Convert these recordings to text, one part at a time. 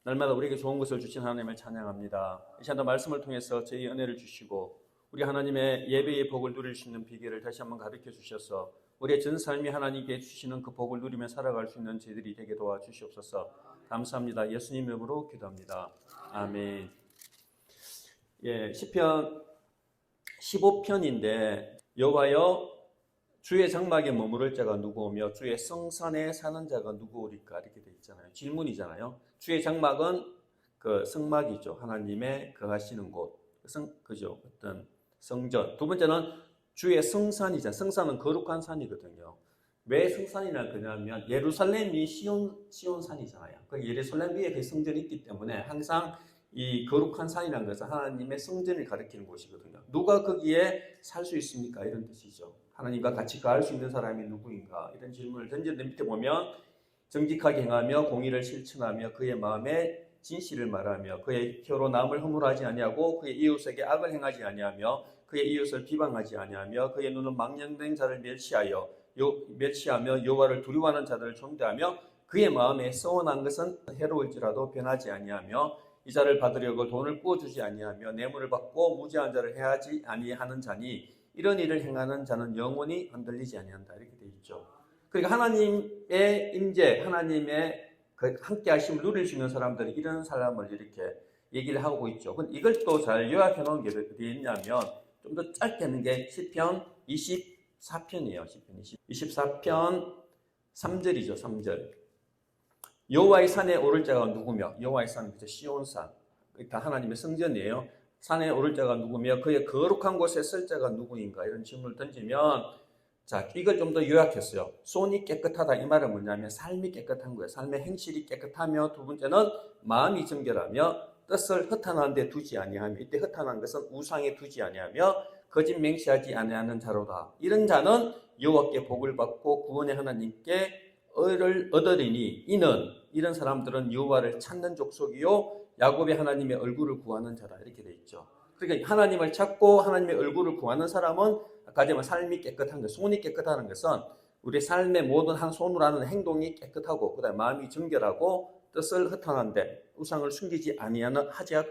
날마다 우리에게 좋은 것을 주신 하나님을 찬양합니다. 이 시간도 말씀을 통해서 저희 은혜를 주시고 우리 하나님의 예배의 복을 누릴 수 있는 비결을 다시 한번 가르쳐 주셔서 우리의 전 삶이 하나님께 주시는 그 복을 누리며 살아갈 수 있는 저희들이 되게 도와주시옵소서. 감사합니다. 예수님 이름으로 기도합니다. 아멘. 시편 15편인데 여호와여 주의 장막에 머무를 자가 누구오며 주의 성산에 사는 자가 누구오리까 이렇게 돼 있잖아요. 질문이잖아요. 주의 장막은 그 성막이죠. 하나님의 거하시는 곳. 그죠. 어떤 성전. 두 번째는 주의 성산이잖아요. 성산은 거룩한 산이거든요. 왜 성산이라 그러냐면 예루살렘이 시온산이잖아요. 그 예루살렘 위에 그 성전이 있기 때문에 항상 이 거룩한 산이라는 것은 하나님의 성전을 가리키는 곳이거든요. 누가 거기에 살 수 있습니까? 이런 뜻이죠. 하나님과 같이 거할 수 있는 사람이 누구인가? 이런 질문을 던졌는데 밑에 보면 정직하게 행하며 공의를 실천하며 그의 마음에 진실을 말하며 그의 혀로 남을 허물하지 아니하고 그의 이웃에게 악을 행하지 아니하며 그의 이웃을 비방하지 아니하며 그의 눈은 망령된 자를 멸시하며 여호와를 두려워하는 자들을 존대하며 그의 마음에 서원한 것은 해로울지라도 변하지 아니하며 이 자를 받으려고 돈을 부어주지 아니하며 뇌물을 받고 무지한 자를 해하지 아니하는 자니 이런 일을 행하는 자는 영원히 흔들리지 아니한다. 이렇게 되어 있죠. 그러니까 하나님의 임재, 하나님의 그 함께 하심을 누릴 수 있는 사람들이 이런 사람을 이렇게 얘기를 하고 있죠. 이걸 또 잘 요약해 놓은 게 어디에 있냐면 좀 더 짧게 하는 게 시편 24편이에요. 시편 24편 3절이죠. 3절. 여호와의 산에 오를 자가 누구며 여호와의 산, 시온산. 다 하나님의 성전이에요. 산에 오를 자가 누구며 그의 거룩한 곳에 설 자가 누구인가 이런 질문을 던지면 자 이걸 좀 더 요약했어요. 손이 깨끗하다 이 말은 뭐냐면 삶이 깨끗한 거예요. 삶의 행실이 깨끗하며 두 번째는 마음이 정결하며 뜻을 허탄한 데 두지 아니하며 이때 허탄한 것은 우상에 두지 아니하며 거짓 맹세하지 아니하는 자로다. 이런 자는 여호와께 복을 받고 구원의 하나님께 의를 얻으리니 이런 사람들은 여호와를 찾는 족속이요 야곱의 하나님의 얼굴을 구하는 자다 이렇게 돼 있죠. 그러니까 하나님을 찾고 하나님의 얼굴을 구하는 사람은 아까 전에 삶이 깨끗한 것, 손이 깨끗하는 것은 우리 삶의 모든 한 손으로 하는 행동이 깨끗하고 그다음에 마음이 정결하고 뜻을 허탄한데 우상을 숨기지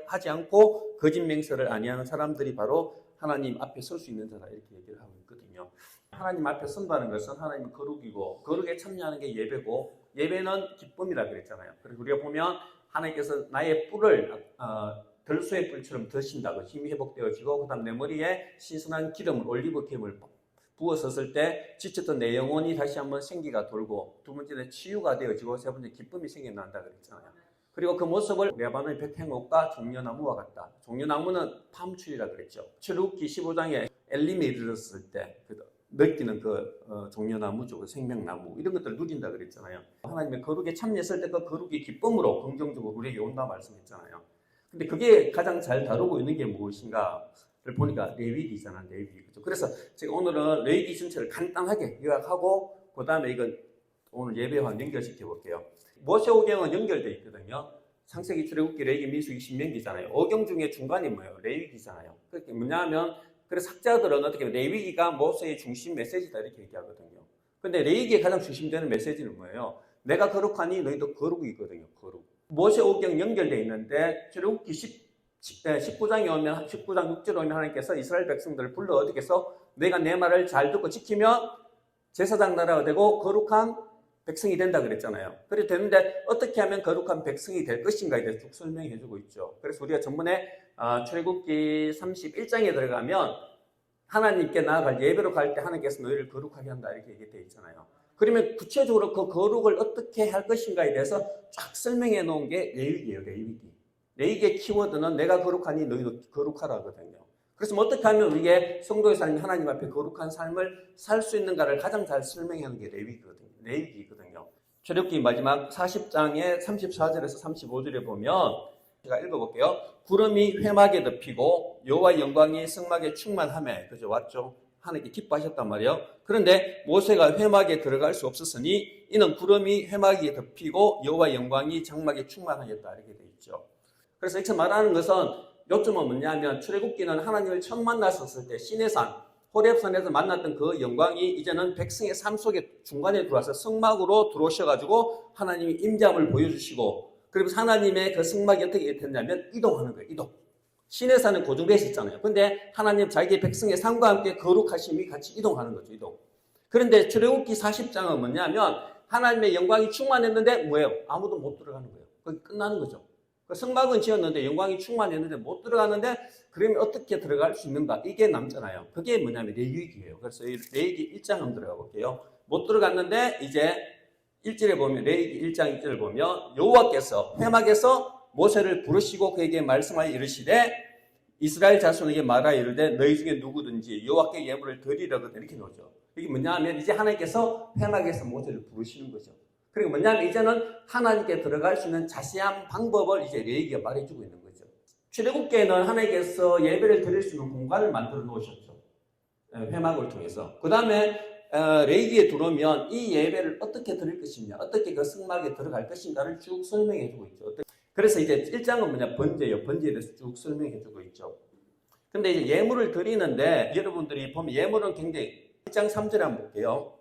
하지 않고 거짓 맹세를 아니하는 사람들이 바로 하나님 앞에 설 수 있는 자다 이렇게 얘기를 하고 있거든요. 하나님 앞에 선다는 것은 하나님의 거룩이고 거룩에 참여하는 게 예배고 예배는 기쁨이라 그랬잖아요. 그리고 우리가 보면 하나님께서 나의 뿔을 들소의 뿔처럼 드신다고 힘이 회복되어지고 그다음 내 머리에 신선한 기름을 올리브 기름을 부었었을 때 지쳤던 내 영혼이 다시 한번 생기가 돌고 두 번째는 치유가 되어지고 세 번째 기쁨이 생겨난다 그랬잖아요. 그리고 그 모습을 레바논의 백향옥과 종려나무와 같다. 종려나무는 팜출이라 그랬죠. 출애굽기 15장에 엘림에 이르렀을 때 느끼는 종려나무죠. 생명나무 이런 것들을 누린다 그랬잖아요. 하나님의 거룩에 참여했을 때 그 거룩이 기쁨으로 긍정적으로 우리에게 온다 말씀했잖아요. 근데 그게 가장 잘 다루고 있는 게 무엇인가를 보니까 레위기잖아, 레위기. 그렇죠? 그래서 제가 오늘은 레위기 전체를 간단하게 요약하고 그 다음에 이건 오늘 예배와 연결시켜 볼게요. 모세오경은 연결되어 있거든요. 창세기, 출애굽기, 레위기, 민수기, 신명기잖아요. 오경 중에 중간이 뭐예요? 레위기잖아요. 그게 뭐냐면 그래서 학자들은 어떻게 보면 레위기가 모세의 중심 메시지다 이렇게 얘기하거든요. 근데 레위기의 가장 중심되는 메시지는 뭐예요? 내가 거룩하니 너희도 거룩이거든요. 거룩. 모세오경 연결되어 있는데 출애굽기 19장에 오면 19장 6절에 오면 하나님께서 이스라엘 백성들을 불러 어떻게 해서 내가 내 말을 잘 듣고 지키면 제사장 나라가 되고 거룩한 백성이 된다 그랬잖아요. 그래 되는데 어떻게 하면 거룩한 백성이 될 것인가에 대해서 쭉 설명해 주고 있죠. 그래서 우리가 전번에 출애굽기 31장에 들어가면 하나님께 나아갈 예배로 갈 때 하나님께서 너희를 거룩하게 한다 이렇게 얘기되어 있잖아요. 그러면 구체적으로 그 거룩을 어떻게 할 것인가에 대해서 쫙 설명해 놓은 게 레위기예요. 레위기의 키워드는 내가 거룩하니 너희도 거룩하라거든요. 그래서 어떻게 하면 우리의 성도의 삶이 하나님 앞에 거룩한 삶을 살 수 있는가를 가장 잘 설명해 놓은 게 레위기거든요. 출애굽기 마지막 40장의 34절에서 35절에 보면 제가 읽어볼게요. 구름이 회막에 덮이고 여호와의 영광이 성막에 충만하며 그죠 왔죠. 하나님께 기뻐하셨단 말이에요. 그런데 모세가 회막에 들어갈 수 없었으니 이는 구름이 회막에 덮이고 여호와의 영광이 장막에 충만하였다 이렇게 돼 있죠. 그래서 이처럼 말하는 것은 요점은 뭐냐면 출애굽기는 하나님을 처음 만났었을 때 시내산 호렙산에서 만났던 그 영광이 이제는 백성의 삶 속에 중간에 들어와서 성막으로 들어오셔가지고 하나님이 임재함을 보여주시고 그러면서 하나님의 그 승막이 어떻게 됐냐면 이동하는 거예요. 이동. 신의 산은 고정되어 있잖아요. 근데 하나님 자기 백성의 삶과 함께 거룩하심이 같이 이동하는 거죠. 이동. 그런데 출애굽기 40장은 뭐냐면 하나님의 영광이 충만했는데 뭐예요? 아무도 못 들어가는 거예요. 거기 끝나는 거죠. 성막은 지었는데 영광이 충만했는데 못 들어가는데 그러면 어떻게 들어갈 수 있는가? 이게 남잖아요. 그게 뭐냐면 레위기예요. 그래서 레위기 1장 한번 들어가 볼게요. 못 들어갔는데 이제 1절에 보면 레위기 1장 1절을 보면 여호와께서 회막에서 모세를 부르시고 그에게 말씀하여 이르시되 이스라엘 자손에게 말하여 이르되 너희 중에 누구든지 여호와께 예물을 드리려거든 이렇게 나오죠. 이게 뭐냐면 이제 하나님께서 회막에서 모세를 부르시는 거죠. 그리고 뭐냐면 이제는 하나님께 들어갈 수 있는 자세한 방법을 이제 레위기가 말해주고 있는 거죠. 출애굽기에는 하나님께서 예배를 드릴 수 있는 공간을 만들어 놓으셨죠. 회막을 통해서. 그 다음에 레위기에 들어오면 이 예배를 어떻게 드릴 것이냐, 어떻게 그 성막에 들어갈 것인가를 쭉 설명해 주고 있죠. 그래서 이제 1장은 뭐냐, 번제예요. 번제에 대해서 쭉 설명해 주고 있죠. 근데 이제 예물을 드리는데 여러분들이 보면 예물은 굉장히 1장 3절에 한번 볼게요.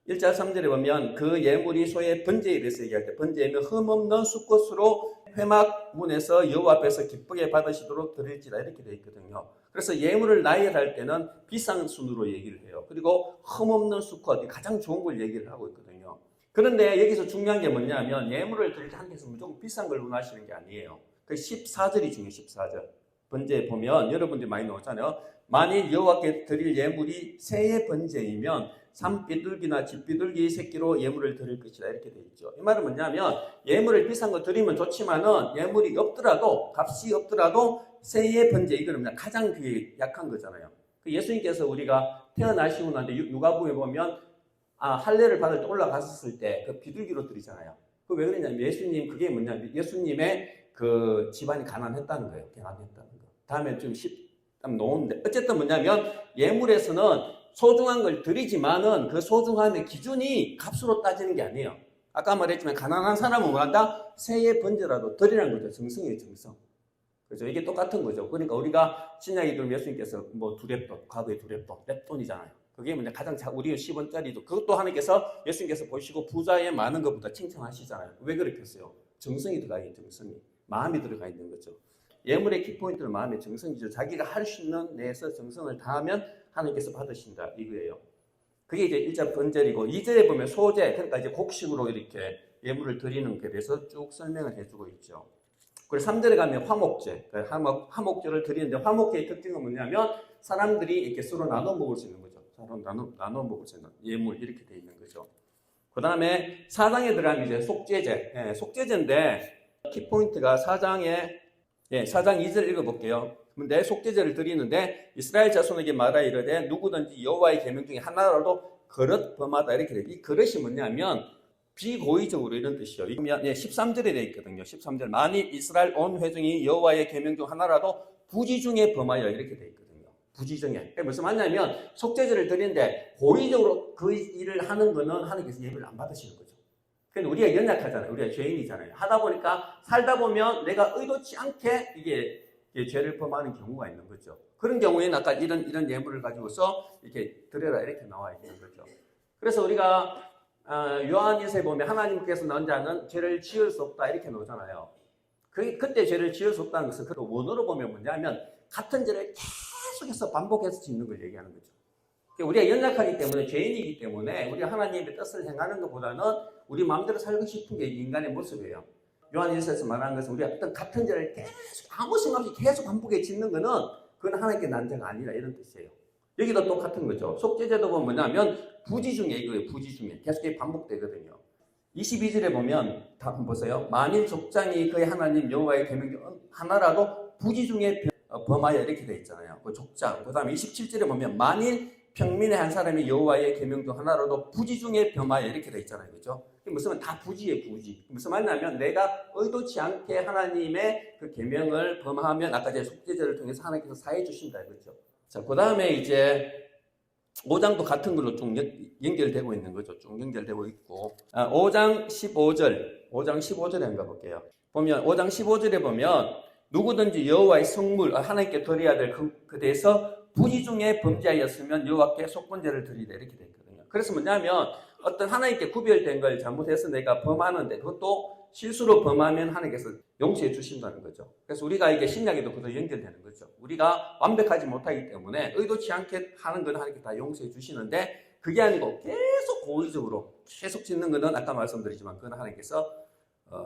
1장 3절에 보면 그 예물이 소의 번제에 대해서 얘기할 때 번제에는 흠없는 수꽃으로 회막 문에서 여호와 앞에서 기쁘게 받으시도록 드릴지라 이렇게 되어 있거든요. 그래서 예물을 나열할 때는 비싼 순으로 얘기를 해요. 그리고 흠없는 수꽃, 가장 좋은 걸 얘기를 하고 있거든요. 그런데 여기서 중요한 게 뭐냐면 예물을 드릴 때 하나님께서 무조건 비싼 걸 원하시는 게 아니에요. 그 14절이 중요해요. 14절. 번제에 보면 여러분들이 많이 나오잖아요. 만일 여호와께 드릴 예물이 새의 번제이면 산비둘기나 집비둘기 새끼로 예물을 드릴 것이다 이렇게 되어 있죠. 이 말은 뭐냐면 예물을 비싼 거 드리면 좋지만은 예물이 없더라도 값이 없더라도 새의 번제 이거는 가장 그게 약한 거잖아요. 예수님께서 우리가 태어나시고 난 뒤에 누가복음에 보면 할례를 받을 때 올라갔을 때 그 비둘기로 드리잖아요. 그 왜 그러냐면 예수님 그게 뭐냐면 예수님의 그 집안이 가난했다는 거예요. 가난했다는 거. 다음에 좀 놓은데 어쨌든 뭐냐면 예물에서는 소중한 걸 드리지만은 그 소중함의 기준이 값으로 따지는 게 아니에요. 아까 말했지만 가난한 사람은 뭐한다? 새의 번제라도 드리라는 거죠. 정성이에요, 정성. 그렇죠? 이게 똑같은 거죠. 그러니까 우리가 신약에 들으면 예수님께서 뭐 두렙돈, 과거의 두렙돈, 렙돈이잖아요. 그게 뭐냐 가장 우리의 10원짜리도 그것도 하나님께서 예수님께서 보시고 부자의 많은 것보다 칭찬하시잖아요. 왜 그렇게 했어요? 정성이 들어가 있는 정성이. 마음이 들어가 있는 거죠. 예물의 키포인트는 마음의 정성이죠. 자기가 할 수 있는 내에서 정성을 다하면 하나님께서 받으신다 이거예요. 그게 이제 1절 번제이고 2절에 보면 소제, 그러니까 이제 곡식으로 이렇게 예물을 드리는 것에 대해서 쭉 설명을 해주고 있죠. 그리고 3절에 가면 화목제, 화목제를 드리는데 화목제의 특징은 뭐냐면 사람들이 이렇게 서로 나눠 먹을 수 있는 거죠. 서로 나눠 먹을 수 있는 예물 이렇게 되어 있는 거죠. 그 다음에 4장에 들어가면 이제 속죄제, 속죄제인데 키포인트가 4장에 4장 2절 읽어볼게요. 내 속죄제를 드리는데 이스라엘 자손에게 말하여 이르되 누구든지 여호와의 계명 중에 하나라도 그릇 범하다 이렇게 돼요. 이 그릇이 뭐냐면 비고의적으로 이런 뜻이요. 그러면 13절에 되어 있거든요. 13절 만일 이스라엘 온 회중이 여호와의 계명 중 하나라도 부지 중에 범하여 이렇게 되어 있거든요. 부지 중에. 무슨 말이냐면 속죄제를 드리는데 고의적으로 그 일을 하는 거는 하나님께서 예배를 안 받으시는 거죠. 그런데 우리가 연약하잖아요. 우리가 죄인이잖아요. 하다 보니까 살다 보면 내가 의도치 않게 이게 죄를 범하는 경우가 있는 거죠. 그런 경우에는 아까 이런 예물을 가지고서 이렇게 드려라 이렇게 나와 있는 거죠. 그래서 우리가 요한일서에 보면 하나님께서 넌 자는 죄를 지을 수 없다 이렇게 나오잖아요. 그때 죄를 지을 수 없다는 것은 그 원어로 보면 뭐냐면 같은 죄를 계속해서 반복해서 짓는 걸 얘기하는 거죠. 우리가 연약하기 때문에 죄인이기 때문에 우리가 하나님의 뜻을 행하는 것보다는 우리 마음대로 살고 싶은 게 인간의 모습이에요. 요한일서에서 말하는 것은 우리가 어떤 같은 죄를 계속 아무 생각 없이 계속 반복해 짓는 거는 그건 하나님께 난 죄가 아니라 이런 뜻이에요. 여기도 똑같은 거죠. 속죄제도 보면 뭐냐면 부지 중에 이거예요. 부지 중에 계속 반복되거든요. 22절에 보면 다 한번 보세요. 만일 족장이 그의 하나님 여호와의 계명 중 하나라도 부지 중에 범하여 이렇게 돼 있잖아요. 그 족장. 그 다음에 27절에 보면 만일 평민의 한 사람이 여호와의 계명 중 하나라도 부지 중에 범하여 이렇게 돼 있잖아요. 그죠? 무슨 말 다 부지예요, 부지. 무슨 말이냐면 내가 의도치 않게 하나님의 그 계명을 범하면 아까 제 속죄제를 통해서 하나님께서 사해 주신다 이거죠. 자, 그다음에 이제 5장도 같은 걸로 쭉 연결되고 있는 거죠. 쭉 연결되고 있고. 5장 15절에 한번 볼게요. 보면 5장 15절에 보면 누구든지 여호와의 성물 하나님께 드려야 될 그 대해서 부지 중에 범죄하였으면 여호와께 속번제를 드리다 이렇게 되어 있거든요. 그래서 뭐냐면 어떤 하나님께 구별된 걸 잘못해서 내가 범하는데 그것도 실수로 범하면 하나님께서 용서해 주신다는 거죠. 그래서 우리가 이게 신약에도 그도 연결되는 거죠. 우리가 완벽하지 못하기 때문에 의도치 않게 하는 건 하나님께 다 용서해 주시는데 그게 아니고 계속 고의적으로 계속 짓는 거는 아까 말씀드리지만 그건 하나님께서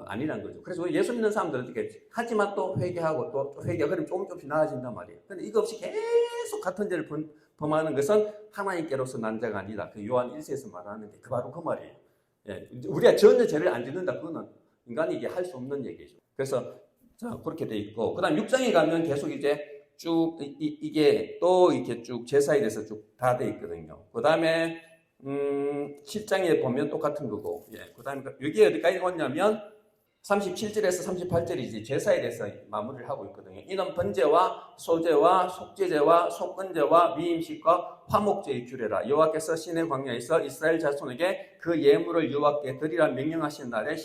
아니란 거죠. 그래서 예수 믿는 사람들은 이렇게 하지만 또 회개하고 또 회개가 그러면 조금씩 나아진단 말이에요. 근데 이거 없이 계속 같은 죄를 범하는 것은 하나님께로서 난 자가 아니다. 그 요한 1세에서 말하는데 바로 그 말이에요. 예, 우리가 전혀 죄를 안 짓는다. 그거는 인간이 이게 할 수 없는 얘기죠. 그래서 자, 그렇게 돼 있고, 그다음 6장에 가면 계속 이제 쭉 이게 또 이렇게 쭉 제사에 대해서 쭉 다 돼 있거든요. 그다음에 7장에 보면 똑같은 거고, 예, 그다음에 여기 어디까지 왔냐면 37절에서 38절이지 제사에 대해서 마무리를 하고 있거든요. 이는 번제와 소제와 속죄제와 속건제와 위임식과 화목제의 규례라. 여호와께서 시내 광야에서 이스라엘 자손에게 그 예물을 여호와께 드리라 명령하신 날에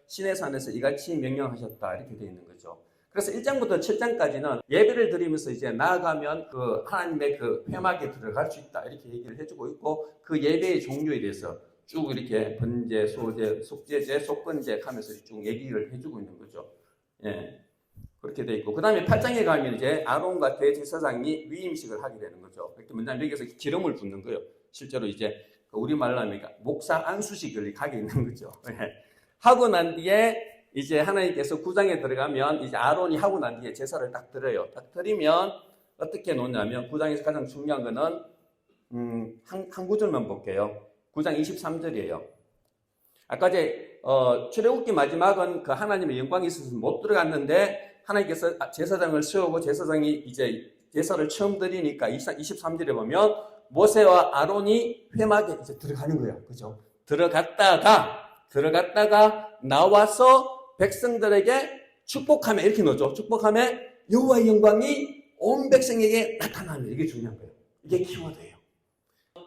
시내산에서 이같이 명령하셨다. 이렇게 되어 있는 거죠. 그래서 1장부터 7장까지는 예배를 드리면서 이제 나아가면 그 하나님의 그 회막에 들어갈 수 있다. 이렇게 얘기를 해주고 있고 그 예배의 종류에 대해서 쭉 이렇게 번제, 소제, 속죄제, 속건제 하면서 쭉 얘기를 해주고 있는 거죠. 예. 그렇게 돼 있고. 그 다음에 8장에 가면 이제 아론과 대제사장이 위임식을 하게 되는 거죠. 이렇게 뭐냐면 여기서 기름을 붓는 거예요. 실제로 이제 우리말로 하면 목사 안수식을 하게 있는 거죠. 예. 하고 난 뒤에 이제 하나님께서 9장에 들어가면 이제 아론이 하고 난 뒤에 제사를 딱 드려요. 딱 드리면 어떻게 놓냐면 9장에서 가장 중요한 거는 한 구절만 볼게요. 9장 23절이에요. 아까 이제 출애굽기 마지막은 그 하나님의 영광이 있어서 못 들어갔는데 하나님께서 제사장을 세우고 제사장이 이제 제사를 처음 드리니까 23절에 보면 모세와 아론이 회막에 이제 들어가는 거예요. 그죠? 들어갔다가 나와서 백성들에게 축복하며 이렇게 넣죠. 축복하며 여호와의 영광이 온 백성에게 나타나면 이게 중요한 거예요. 이게 키워드예요.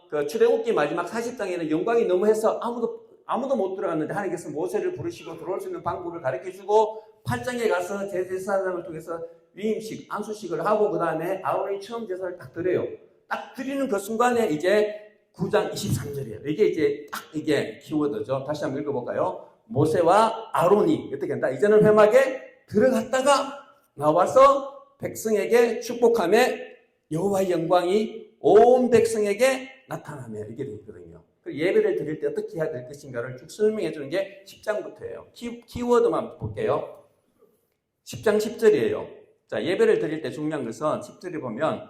그 출애굽기 마지막 40장에는 영광이 너무 해서 아무도 못 들어갔는데 하나님께서 모세를 부르시고 들어올 수 있는 방법을 가르쳐주고 8장에 가서 제사장을 통해서 위임식, 안수식을 하고 그 다음에 아론이 처음 제사를 딱 드려요. 딱 드리는 그 순간에 이제 9장 23절이에요. 이게 이게 키워드죠. 다시 한번 읽어볼까요? 모세와 아론이 어떻게 한다? 이제는 회막에 들어갔다가 나와서 백성에게 축복하며 여호와의 영광이 온 백성에게 나타나며 이게 되거든요. 예배를 드릴 때 어떻게 해야 될 것인가를 쭉 설명해 주는 게 10장부터예요. 키워드만 볼게요. 10장 10절이에요. 자, 예배를 드릴 때 중요한 것은 10절에 보면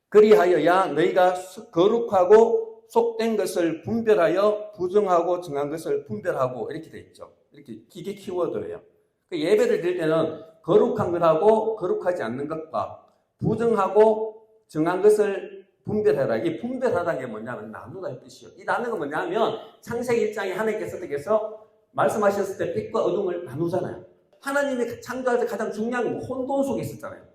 그리하여야 너희가 거룩하고 속된 것을 분별하여 부정하고 정한 것을 분별하고 이렇게 돼 있죠. 이게 키워드예요. 예배를 드릴 때는 거룩한 것하고 거룩하지 않는 것과 부정하고 정한 것을 분별해라. 이 분별하다는 게 뭐냐면 나누다 이 뜻이요. 이 나누는 건 뭐냐면 창세기 1장에 하나님께서 어떻게 해서 말씀하셨을 때 빛과 어둠을 나누잖아요. 하나님이 창조할 때 가장 중요한 건 혼돈 속에 있었잖아요.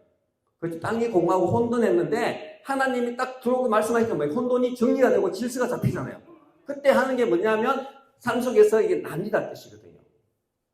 그렇죠. 땅이 공하고 혼돈했는데 하나님이 딱 들어오고 말씀하시니까 뭐예요? 혼돈이 정리가 되고 질서가 잡히잖아요. 그때 하는 게 뭐냐면 삶 속에서 이게 나뉘다 뜻이거든요.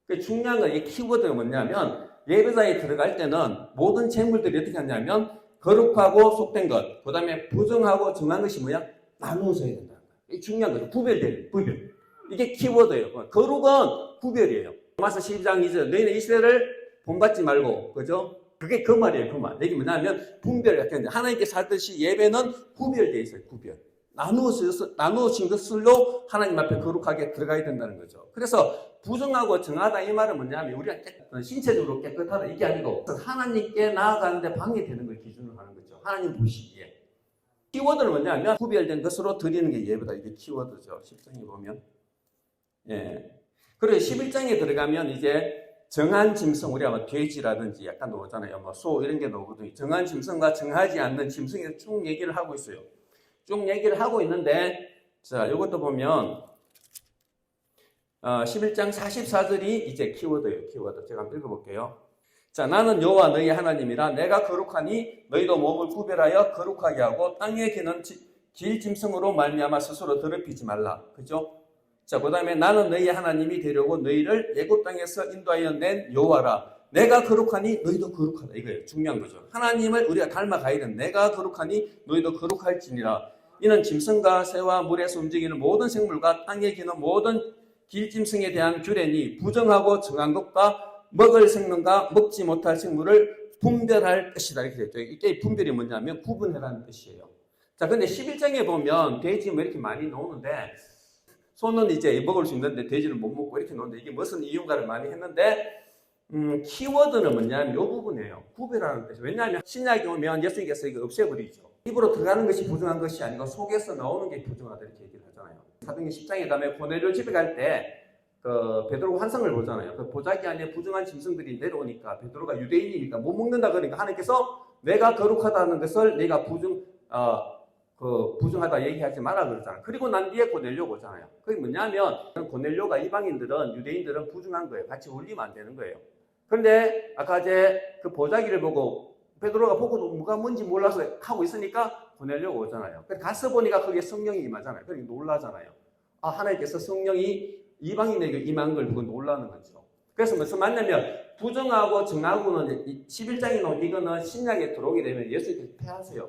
그 중요한 건 이 키워드가 뭐냐면 예배자에 들어갈 때는 모든 재물들이 어떻게 하냐면 거룩하고 속된 것, 그 다음에 부정하고 정한 것이 뭐야? 나누어져야 된다는 거예요. 이게 중요한 거죠. 구별. 이게 키워드예요. 거룩은 구별이에요. 로마서 12장 2절 너희는 이스라엘을 본받지 말고, 그죠? 그게 그 말이에요. 그 말. 이게 뭐냐면 분별. 하나님께서 하듯이 예배는 구별되어 있어요. 구별. 나누어진 것을로 하나님 앞에 거룩하게 들어가야 된다는 거죠. 그래서 부정하고 정하다 이 말은 뭐냐면 우리가 신체적으로 깨끗하다 이게 아니고 하나님께 나아가는데 방해되는 걸 기준으로 하는 거죠. 하나님 보시기에. 키워드는 뭐냐면 구별된 것으로 드리는 게 예배다. 이게 키워드죠. 10장에 보면. 예. 그리고 11장에 들어가면 이제 정한 짐승, 우리가 뭐 돼지라든지 약간 나오잖아요. 뭐 소 이런 게 나오거든요. 정한 짐승과 정하지 않는 짐승에 쭉 얘기를 하고 있어요. 쭉 얘기를 하고 있는데, 자, 이것도 보면, 11장 44절이 이제 키워드예요. 키워드. 제가 한번 읽어볼게요. 자, 나는 여호와 너희 하나님이라 내가 거룩하니 너희도 몸을 구별하여 거룩하게 하고 땅에 기는 길 짐승으로 말미암아 스스로 더럽히지 말라. 그죠? 자, 그 다음에 나는 너희 하나님이 되려고 너희를 애굽 땅에서 인도하여 낸 여호와라. 내가 거룩하니 너희도 거룩하다. 이거예요. 중요한 거죠. 하나님을 우리가 닮아가야 되는 내가 거룩하니 너희도 거룩할지니라. 이는 짐승과 새와 물에서 움직이는 모든 생물과 땅에 기는 모든 길짐승에 대한 규례니 부정하고 정한 것과 먹을 생명과 먹지 못할 생물을 분별할 것이다. 이렇게 됐죠. 이게 분별이 뭐냐면 구분해라는 뜻이에요. 자, 근데 11장에 보면 돼지 뭐 이렇게 많이 나오는데 소는 이제 먹을 수 있는데 돼지를 못 먹고 이렇게 나오는데 이게 무슨 이유인가를 많이 했는데 키워드는 뭐냐면 이 부분이에요. 구별하는 뜻이에요. 왜냐하면 신약에 오면 예수님께서 이거 없애버리죠. 입으로 들어가는 것이 부정한 것이 아니고 속에서 나오는 게 부정하다 이렇게 얘기를 하잖아요. 사도행전 10장에 가면 고넬료 집에 갈 때 베드로가 환상을 보잖아요. 그 보자기 안에 부정한 짐승들이 내려오니까 베드로가 유대인이니까 못 먹는다 그러니까 하나님께서 내가 거룩하다는 것을 내가 부정하다 얘기하지 마라 그러잖아요. 그리고 난 뒤에 고넬료가 오잖아요. 그게 뭐냐면 고넬료가 이방인들은 유대인들은 부정한 거예요. 같이 어울리면 안 되는 거예요. 그런데 아까 이제 그 보자기를 보고 베드로가 보고도 뭐가 뭔지 몰라서 하고 있으니까 고넬료가 오잖아요. 가서 보니까 거기에 성령이 임하잖아요. 그러니까 놀라잖아요. 아, 하나님께서 성령이 이방인에게 임한 걸 보고 놀라는 거죠. 그래서 무슨 말냐면 부정하고 정하고는 11장에 나온 이거는 신약에 들어오게 되면 예수님께서 패하세요.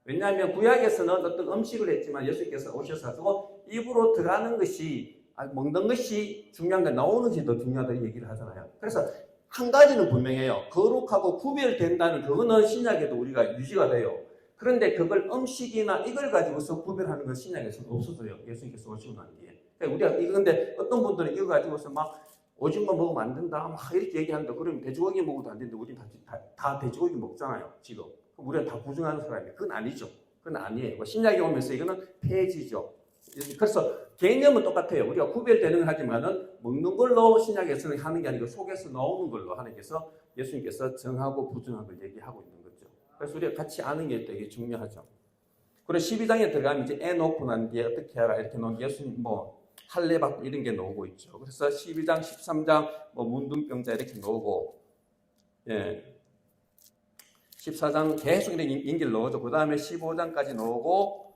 왜냐하면 구약에서는 어떤 음식을 했지만 예수님께서 오셔서 입으로 들어가는 것이 먹는 것이 중요한 게 나오는 것이 더 중요하다고 얘기를 하잖아요. 그래서 한 가지는 분명해요. 거룩하고 구별된다는 그거는 신약에도 우리가 유지가 돼요. 그런데 그걸 음식이나 이걸 가지고서 구별하는 건 신약에서는 없어져요. 예수님께서 오시고 난 뒤에. 우리가 이거 근데 어떤 분들은 이거 가지고서 막 오징어 먹으면 안 된다 막 이렇게 얘기한다. 그러면 돼지고기 먹어도 안 되는데 우리는 다 돼지고기 먹잖아요. 지금. 우리는 다 부정하는 사람이에요. 그건 아니죠. 그건 아니에요. 신약에 오면서 이거는 폐지죠. 그래서 개념은 똑같아요. 우리가 구별되는 걸 하지만은 먹는 걸로 신약에서는 하는 게 아니고 속에서 나오는 걸로 하나님께서 예수님께서 정하고 부정한 걸 얘기하고 있는 거죠. 그래서 우리가 같이 아는 게 되게 중요하죠. 그리고 12장에 들어가면 이제 애 놓고 난 뒤에 어떻게 하라 이렇게 놓은 예수님 할례 받고 이런 게 나오고 있죠. 그래서 12장, 13장 문둥병자 이렇게 나오고 14장 계속 이렇게 인기를 넣어줘. 그 다음에 15장까지 나오고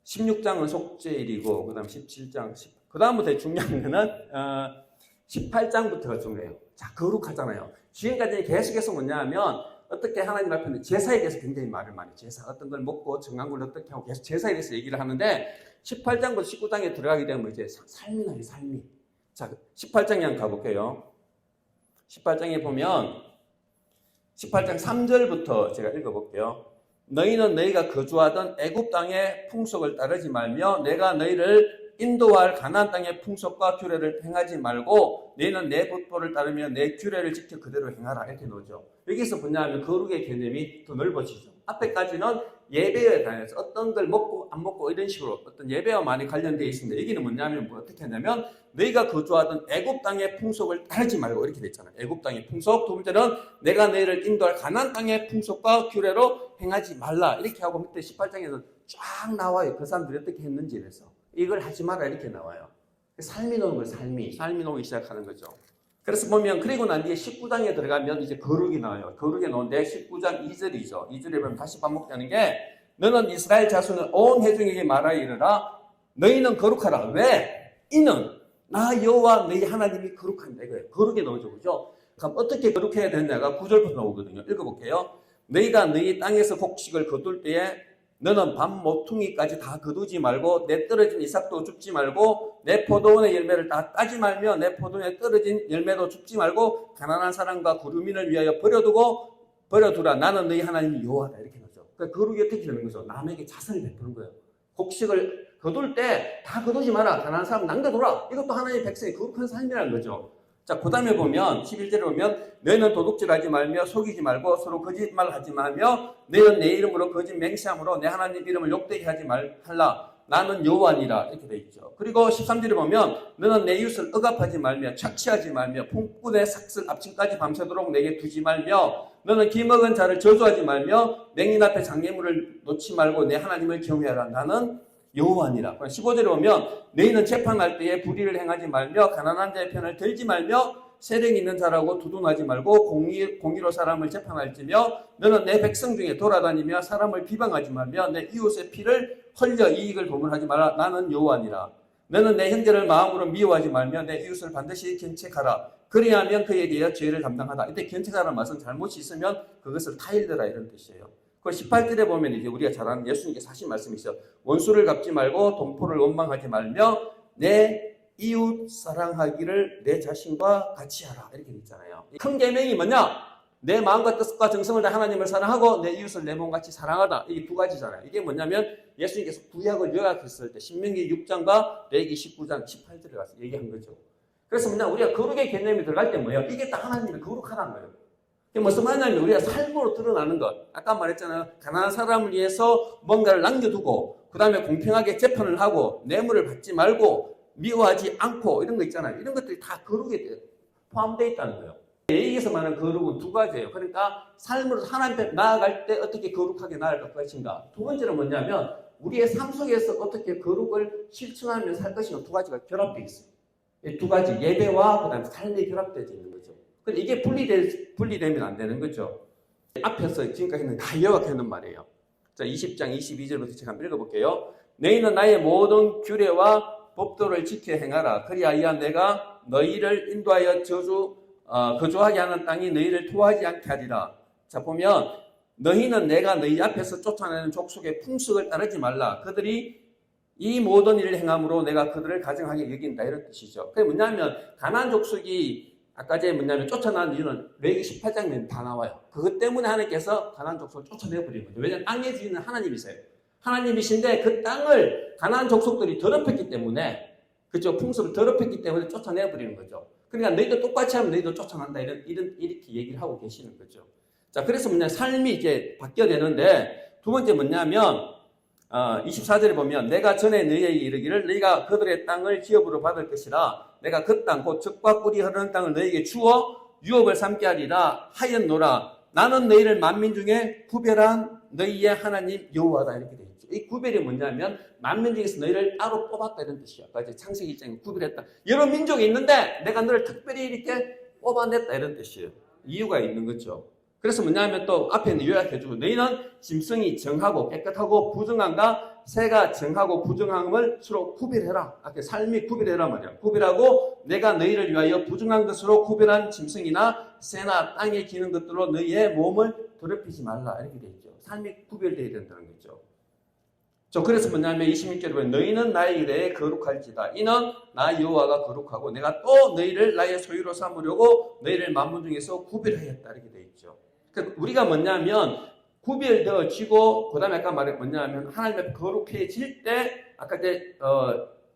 16장은 속죄일이고 그 다음에 17장 그 다음부터 중요한 거는 18장부터가 중요해요. 자, 거룩하잖아요. 지금까지 계속해서 뭐냐면 어떻게 하나님 앞에 제사에 대해서 굉장히 말을 많이 제사 어떤 걸 먹고 정한 걸 어떻게 하고 계속 제사에 대해서 얘기를 하는데 18장부터 19장에 들어가게 되면 이제 삶이 나요. 삶이. 자, 18장에 한번 가볼게요. 18장에 보면 18장 3절부터 제가 읽어볼게요. 너희는 너희가 거주하던 애굽 땅의 풍속을 따르지 말며 내가 너희를 인도할 가나안 땅의 풍속과 규례를 행하지 말고 너희는 내 법도를 따르며 내 규례를 지켜 그대로 행하라 이렇게 나오죠. 여기서 뭐냐면 거룩의 개념이 더 넓어지죠. 앞에까지는 예배에 관해서 어떤 걸 먹고 안 먹고 이런 식으로 어떤 예배와 많이 관련되어 있습니다. 여기는 뭐냐면 어떻게 하냐면 너희가 거주하던 애굽 땅의 풍속을 따르지 말고 이렇게 됐잖아요. 애굽 땅의 풍속. 두 번째는 내가 너희를 인도할 가나안 땅의 풍속과 규례로 행하지 말라 이렇게 하고 밑에 18장에서 쫙 나와요. 그 사람들이 어떻게 했는지 그래서 이걸 하지 마라 이렇게 나와요. 삶이 나오는 거예요. 삶이 나오기 시작하는 거죠. 그래서 보면 그리고 난 뒤에 19장에 들어가면 이제 거룩이 나와요. 거룩이 나오는데 19장 2절이죠. 2절에 보면 다시 반복되는 게 너는 이스라엘 자손을 온 회중에게 말하여 이르라 너희는 거룩하라. 왜? 이는 나 여호와 너희 하나님이 거룩합니다. 이거예요. 거룩이 나오죠. 그죠? 그럼 어떻게 거룩해야 되느냐가 9절부터 나오거든요. 읽어볼게요. 너희가 너희 땅에서 곡식을 거둘 때에 너는 밤 모퉁이까지 다 거두지 말고 내 떨어진 이삭도 줍지 말고 내 포도원의 열매를 다 따지 말며 내 포도원에 떨어진 열매도 줍지 말고 가난한 사람과 구루민을 위하여 버려두라. 나는 너희 하나님 여호와다. 이렇게 나오죠. 그러니까 거룩이 어떻게 되는 거죠? 남에게 자선을 베푸는 거예요. 곡식을 거둘 때 다 거두지 마라. 가난한 사람 남겨둬라. 이것도 하나님의 백성의 거룩한 삶이라는 거죠. 자, 그 다음에 보면 11절에 보면 너희는 도둑질하지 말며 속이지 말고 서로 거짓말하지 말며 너희는 내 이름으로 거짓 맹세함으로 내 하나님 이름을 욕되게 하지 말라. 나는 여호와니라 이렇게 돼 있죠. 그리고 13절에 보면 너는 내 이웃을 억압하지 말며 착취하지 말며 품꾼의 삭슬 앞층까지 밤새도록 내게 두지 말며 너는 기먹은 자를 저주하지 말며 맹인 앞에 장례물을 놓지 말고 내 하나님을 경외하라. 나는 여호와니라. 15절에 보면 너희는 재판할 때에 불의를 행하지 말며 가난한 자의 편을 들지 말며 세력 있는 자라고 두둔하지 말고 공의로 사람을 재판할지며 너는 내 백성 중에 돌아다니며 사람을 비방하지 말며 내 이웃의 피를 흘려 이익을 도모하지 말라. 나는 여호와니라. 너는 내 형제를 마음으로 미워하지 말며 내 이웃을 반드시 견책하라. 그리하면 그에 대해 죄를 감당하다. 이때 견책하라는 말은 잘못이 있으면 그것을 타일러라 이런 뜻이에요. 그 18절에 보면 이제 우리가 잘 아는 예수님께서 하신 말씀이 있어요. 원수를 갚지 말고 동포를 원망하지 말며 내 이웃 사랑하기를 내 자신과 같이 하라. 이렇게 돼 있잖아요. 큰 계명이 뭐냐? 내 마음과 뜻과 정성을 다 하나님을 사랑하고 내 이웃을 내 몸같이 사랑하다. 이게 두 가지잖아요. 이게 뭐냐면 예수님께서 구약을 요약했을 때 신명기 6장과 레위기 19장 18절에 가서 얘기한 거죠. 그래서 뭐냐? 우리가 거룩의 개념이 들어갈 때 뭐예요? 이게 다 하나님을 거룩하다는 거예요. 이게 무슨 말이냐면 우리가 삶으로 드러나는 것. 아까 말했잖아요. 가난한 사람을 위해서 뭔가를 남겨두고 그 다음에 공평하게 재판을 하고 뇌물을 받지 말고 미워하지 않고 이런 거 있잖아요. 이런 것들이 다 거룩에 포함되어 있다는 거예요. 여기서 말하는 거룩은 두 가지예요. 그러니까 삶으로 하나님 앞에 나아갈 때 어떻게 거룩하게 나아갈 것인가. 두 번째는 뭐냐면 우리의 삶 속에서 어떻게 거룩을 실천하며 살 것인가. 두 가지가 결합되어 있어요. 이 두 가지 예배와 그다음에 삶이 결합되어 있는 거죠. 근데 이게 분리되면 안 되는 거죠. 앞에서 지금까지는 다 요약하는 말이에요. 자, 20장 22절부터 제가 한번 읽어볼게요. 너희는 나의 모든 규례와 법도를 지켜 행하라. 그리하여 내가 너희를 인도하여 거주하게 하는 땅이 너희를 토하지 않게 하리라. 자, 보면 너희는 내가 너희 앞에서 쫓아내는 족속의 풍속을 따르지 말라. 그들이 이 모든 일을 행함으로 내가 그들을 가증하게 여긴다. 이런 뜻이죠. 그게 뭐냐면 가나안 족속이 아까 전에 뭐냐면 쫓아난 이유는 레위기 18장에 다 나와요. 그것 때문에 하나님께서 가나안 족속을 쫓아내버린 거죠. 왜냐하면 땅의 주인은 하나님이세요. 하나님이신데 그 땅을 가나안 족속들이 더럽혔기 때문에 그죠? 풍속을 더럽혔기 때문에 쫓아내버리는 거죠. 그러니까 너희도 똑같이 하면 너희도 쫓아난다. 이렇게 얘기를 하고 계시는 거죠. 자, 그래서 뭐냐 삶이 이제 바뀌어야 되는데 두 번째 뭐냐면 24절에 보면 내가 전에 너희에게 이르기를 너희가 그들의 땅을 기업으로 받을 것이라 내가 그 땅 곧 젖과 꿀이 흐르는 땅을 너희에게 주어 유업을 삼게 하리라 하였노라. 나는 너희를 만민 중에 구별한 너희의 하나님 여호와다. 이렇게 되어 있죠. 이 구별이 뭐냐면 만민 중에서 너희를 따로 뽑았다 이런 뜻이야. 아까 이제 창세기 1장에 구별했다. 여러 민족이 있는데 내가 너를 특별히 이렇게 뽑아냈다 이런 뜻이에요. 이유가 있는 거죠. 그래서 뭐냐면 또 앞에 요약해주고 너희는 짐승이 정하고 깨끗하고 부정함과 새가 정하고 부정함을 서로 구별해라. 아까 삶이 구별해라 말이야. 구별하고 내가 너희를 위하여 부정한 것으로 구별한 짐승이나 새나 땅에 기는 것들로 너희의 몸을 더럽히지 말라. 이렇게 돼 있죠. 삶이 구별되어야 된다는 거죠. 그래서 뭐냐면 26절에 보면 너희는 나의 이래에 거룩할지다. 이는 나 여호와가 거룩하고 내가 또 너희를 나의 소유로 삼으려고 너희를 만민 중에서 구별하였다. 이렇게 돼 있죠. 그러니까 우리가 뭐냐면 구별되어지고 그 다음에 아까 말한 뭐냐면 하나님 앞에 거룩해질 때 아까 이제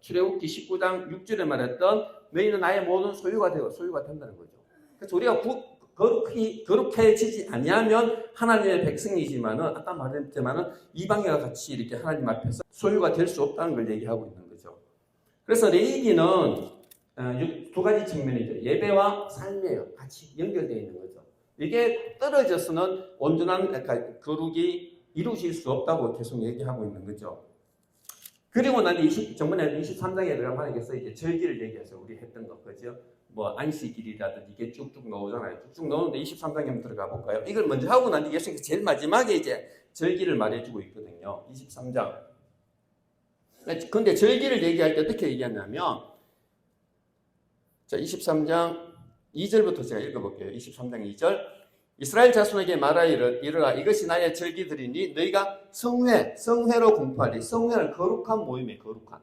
출애굽기 19장 6절에 말했던 너희는 나의 모든 소유가 된다는 거죠. 그래서 우리가 거룩해지지 아니하면 하나님의 백성이지만은 아까 말했지만은 이방인과 같이 이렇게 하나님 앞에서 소유가 될 수 없다는 걸 얘기하고 있는 거죠. 그래서 레위기는 두 가지 측면이죠. 예배와 삶이에요. 같이 연결되어 있는 거죠. 이게 떨어져서는 온전한 거룩이 이루어질 수 없다고 계속 얘기하고 있는 거죠. 그리고 난 전번에 23장에 들어가면 하나님께서 이제 절기를 얘기해서 우리 했던 거, 그죠? 뭐 안식일이라든지 이게 쭉쭉 나오잖아요. 쭉쭉 나오는데 23장에 한번 들어가 볼까요? 이걸 먼저 하고 난 뒤에 예수님께서 제일 마지막에 이제 절기를 말해주고 있거든요. 23장. 근데 절기를 얘기할 때 어떻게 얘기하냐면, 자, 23장 2절부터 제가 읽어볼게요. 23장 2절. 이스라엘 자손에게 이르라 이것이 나의 절기들이니 너희가 성회로 공포하리. 성회는 거룩한 모임이에요. 거룩한.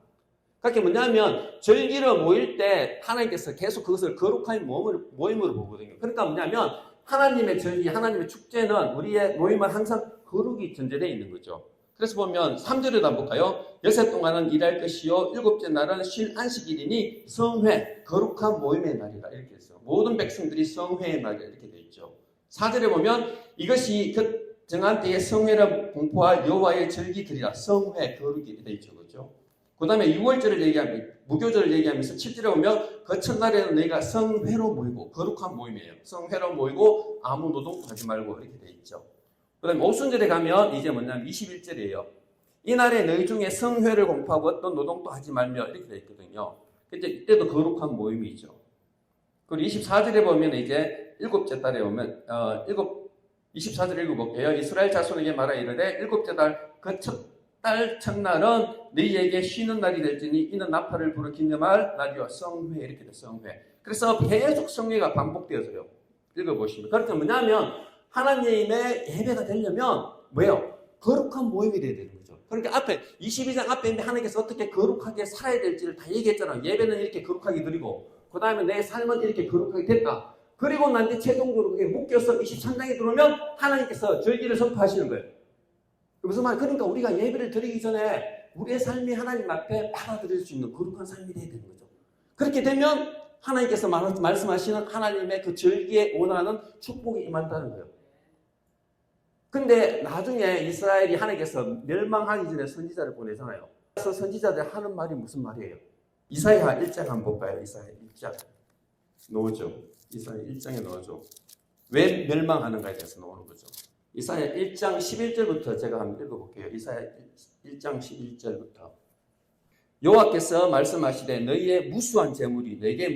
그게 뭐냐면 절기로 모일 때 하나님께서 계속 그것을 거룩한 모임으로 보거든요. 그러니까 뭐냐면 하나님의 절기, 하나님의 축제는 우리의 모임은 항상 거룩이 전제되어 있는 거죠. 그래서 보면 3절에도 한번 볼까요? 여섯 동안은 일할 것이요 일곱째 날은 쉴 안식일이니 성회, 거룩한 모임의 날이다. 이렇게 했어요. 모든 백성들이 성회의 날이다. 이렇게 되어 있죠. 4절에 보면 이것이 그 정한 때에 성회를 공포할 여호와의 절기들이라. 성회, 거룩이 되어 있죠. 그렇죠? 그 다음에 6월절을 얘기하면, 무교절을 얘기하면서 7절에 보면 그 첫날에는 너희가 성회로 모이고, 거룩한 모임이에요. 성회로 모이고 아무 노동도 하지 말고 이렇게 되어 있죠. 그 다음에 오순절에 가면 이제 뭐냐면 21절이에요. 이날에 너희 중에 성회를 공포하고 어떤 노동도 하지 말며 이렇게 되어 있거든요. 근데 이때도 거룩한 모임이죠. 그리고 24절에 보면 이제 일곱째 달에 오면 24절 읽어볼게요. 이스라엘 자손에게 말하 이르되 일곱째 달 그 달 첫날은 너희에게 쉬는 날이 될지니 이는 나팔을 불어 기념할 날이요 성회. 이렇게 돼. 성회. 그래서 계속 성회가 반복되어서요. 읽어보시면 그렇게 뭐냐면 하나님의 예배가 되려면 뭐예요? 거룩한 모임이 돼야 되는 거죠. 그러니까 앞에 22장 앞에 있는데 하나님께서 어떻게 거룩하게 살아야 될지를 다 얘기했잖아요. 예배는 이렇게 거룩하게 드리고 그 다음에 내 삶은 이렇게 거룩하게 됐다. 그리고 난 뒤에 최종적으로 그게 묶여서 23장에 들어오면 하나님께서 절기를 선포하시는 거예요. 무슨 말? 그러니까 우리가 예배를 드리기 전에 우리의 삶이 하나님 앞에 받아들일 수 있는 거룩한 삶이 돼야 되는 거죠. 그렇게 되면 하나님께서 말씀하시는 하나님의 그 절기에 원하는 축복이 임한다는 거예요. 근데 나중에 이스라엘이 하나님께서 멸망하기 전에 선지자를 보내잖아요. 그래서 선지자들 하는 말이 무슨 말이에요? 이사야 1장 한번 볼까요? 이사야 1장 넣어줘. 이사야 1장에 넣어줘. 왜 멸망하는가에 대해서 나오는 거죠. 이사야 1장 11절부터 제가 한번 읽어볼게요. 이사야 1장 11절부터. 여호와께서 말씀하시되 너희의 무수한 재물이 내게